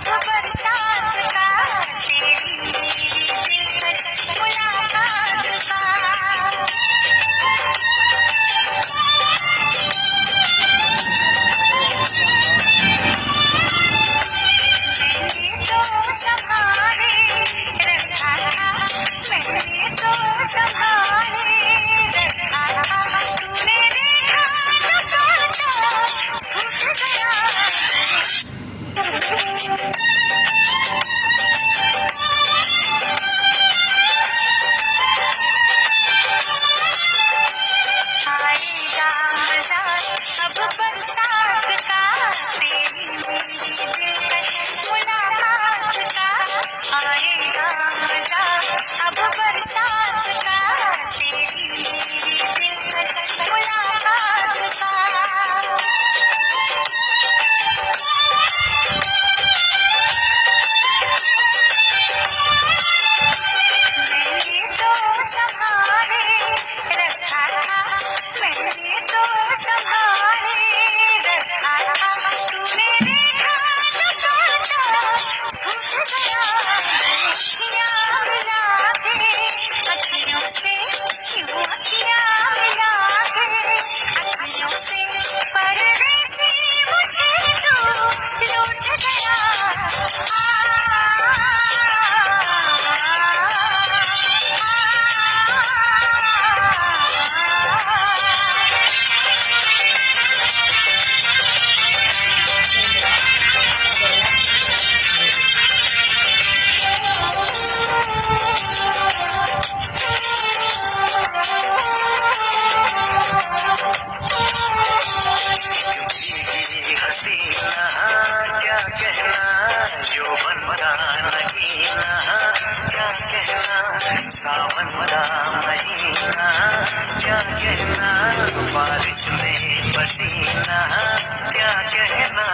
बरसात का, तेरी मेरी दिलकश मुलाकात का। मैंने तो संभाले रखा था, मैंने तो संभाले रखा था, तूने देखा तो सोचा छूट गया। आएगा मजा अब बरसात का, तेरी मेरी दिलकश मुलाकात का। आएगा मजा अब बरसात का, तेरी मेरी दिलकश मुलाकात का। मैंने तो संभाले रखा था, मैंने तो संभाले रखा था, तूने देखा तो सोचा छूट गया। अखियाँ मिला के अखियों से, क्यों अखियाँ मिला के अखियों से, परदेसी मुझे तो लूट गया। हसीना क्या कहना, यौवन का नगीना क्या कहना, सावन का महीना क्या कहना, बारिश में पसीना क्या कहना।